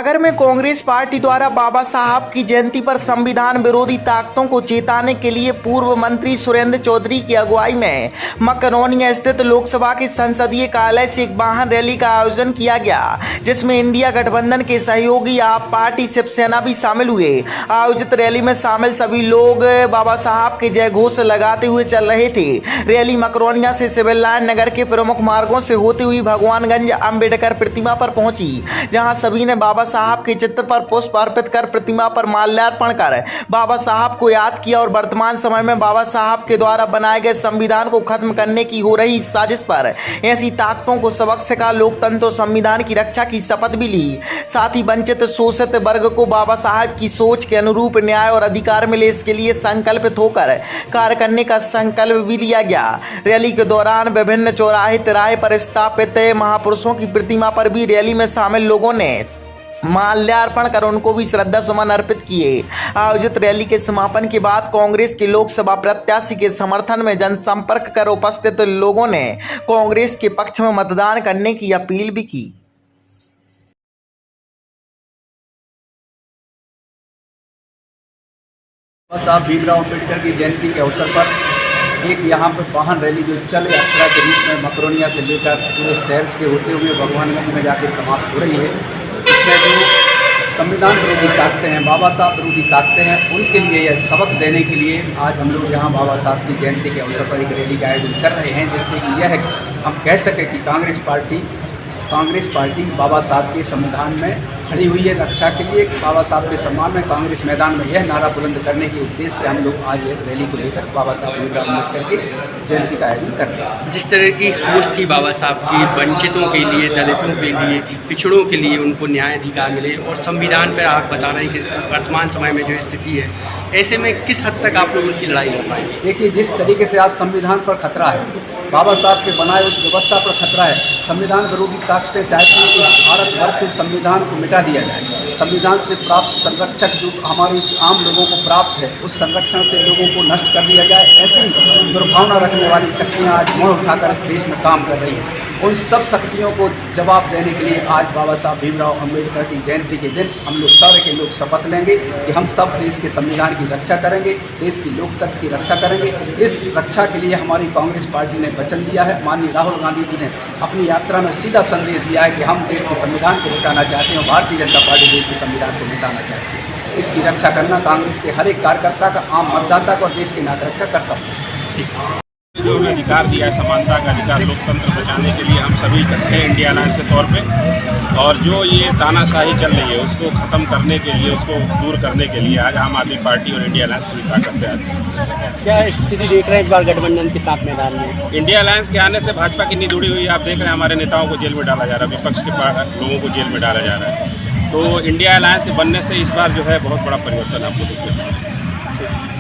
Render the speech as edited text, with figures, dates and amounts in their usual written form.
सागर में कांग्रेस पार्टी द्वारा बाबा साहब की जयंती पर संविधान विरोधी ताकतों को चेताने के लिए पूर्व मंत्री सुरेंद्र चौधरी की अगुवाई में मकरोनिया स्थित लोकसभा के संसदीय कार्यालय से एक वाहन रैली का आयोजन किया गया, जिसमें इंडिया गठबंधन के सहयोगी आप पार्टी शिवसेना भी शामिल हुए। आयोजित रैली में शामिल सभी लोग बाबा साहब के जय घोष लगाते हुए चल रहे थे। रैली मकरोनिया से सिविल लाइन नगर के प्रमुख मार्गों से होती हुई भगवानगंज अंबेडकर प्रतिमा पर पहुंची, जहां सभी ने बाबा साहब के चित्र पर पुष्प अर्पित कर प्रतिमा पर माल्यार्पण कर बाबा साहब को याद किया और वर्तमान समय में बाबा साहब के द्वारा बनाए गए संविधान को खत्म करने की हो रही साजिश पर ऐसी ताकतों को सबक सिखा लोकतंत्र और संविधान की रक्षा की शपथ भी ली। साथ ही वंचित शोषित वर्ग को बाबा साहब की सोच के अनुरूप न्याय और अधिकार मिले, इसके लिए संकल्पित होकर कार्य करने का संकल्प भी लिया गया। रैली के दौरान विभिन्न चौराहे तिराहे पर स्थापित महापुरुषों की प्रतिमा पर भी रैली में शामिल लोगों ने माल्यार्पण कर उनको भी श्रद्धा सुमन अर्पित किए। आयोजित रैली के समापन के बाद कांग्रेस के लोकसभा प्रत्याशी के समर्थन में जनसंपर्क कर उपस्थित लोगों ने कांग्रेस के पक्ष में मतदान करने की अपील भी की। बाबा साहब भीमराव अम्बेडकर की जयंती के अवसर पर एक यहाँ पर वाहन रैली जो चल यात्रा के रूप में मकरोनिया से लेकर पूरे शहर के होते हुए भगवानगंज में जाके समाप्त हो रही है। इसमें जो संविधान विरोधी ताकतें हैं, बाबा साहब विरोधी ताकतें हैं, उनके लिए यह सबक देने के लिए आज हम लोग यहाँ बाबा साहब की जयंती के अवसर पर एक रैली का आयोजन कर रहे हैं, जिससे कि यह हम कह सकें कि कांग्रेस पार्टी बाबा साहब के संविधान में खड़ी हुई है रक्षा के लिए। बाबा साहब के सम्मान में कांग्रेस मैदान में यह नारा बुलंद करने के उद्देश्य से हम लोग आज इस रैली को लेकर बाबा साहब भीमराव अम्बेडकर की जयंती का आयोजन कर रहे हैं। जिस तरह की सोच थी बाबा साहब की, वंचितों के लिए, दलितों के लिए, पिछड़ों के लिए उनको न्याय अधिकार मिले, और संविधान पर आप बता रहे हैं कि वर्तमान समय में जो स्थिति है, ऐसे में किस हद तक आप लोग उनकी लड़ाई लड़ पाएंगे? देखिए, जिस तरीके से आज संविधान पर खतरा है, बाबा साहब के बनाए उस व्यवस्था पर खतरा है। संविधान विरोधी ताकतें चाहती हैं कि भारतवर्ष से संविधान को मिटा दिया जाए। संविधान से प्राप्त संरक्षक जो हमारे आम लोगों को प्राप्त है, उस संरक्षण से लोगों को नष्ट कर दिया जाए। ऐसी दुर्भावना रखने वाली शक्तियाँ आज मोड़ उठाकर देश में काम कर रही हैं। उन सब शक्तियों को जवाब देने के लिए आज बाबा साहब भीमराव अम्बेडकर की जयंती के दिन हम लोग सारे के लोग शपथ लेंगे कि हम सब देश के संविधान की रक्षा करेंगे, देश की लोकतंत्र की रक्षा करेंगे। इस रक्षा के लिए हमारी कांग्रेस पार्टी ने वचन दिया है। माननीय राहुल गांधी जी ने अपनी यात्रा में सीधा संदेश दिया है कि हम देश के संविधान को बचाना चाहते हैं और भारतीय जनता पार्टी देश के संविधान को मिटाना चाहती है। इसकी रक्षा करना कांग्रेस के हर एक कार्यकर्ता का, आम मतदाता का और देश के नागरिक का कर्तव्य है। जो अधिकार दिया है, समानता का अधिकार, लोकतंत्र बचाने के लिए हम सभी इकट्ठे हैं इंडिया अलायंस के तौर पे, और जो ये तानाशाही चल रही है उसको ख़त्म करने के लिए, उसको दूर करने के लिए आज आम आदमी पार्टी और इंडिया अलायंस पूरी ताकत से आज क्या स्थिति देख रहे हैं इस बार गठबंधन के साथ मैदान में? इंडिया अलायंस के आने से भाजपा कितनी जुड़ी हुई है आप देख रहे हैं। हमारे नेताओं को जेल में डाला जा रहा है, विपक्ष के लोगों को जेल में डाला जा रहा है। तो इंडिया अलायंस के बनने से इस बार जो है बहुत बड़ा परिवर्तन आपको दिखेगा।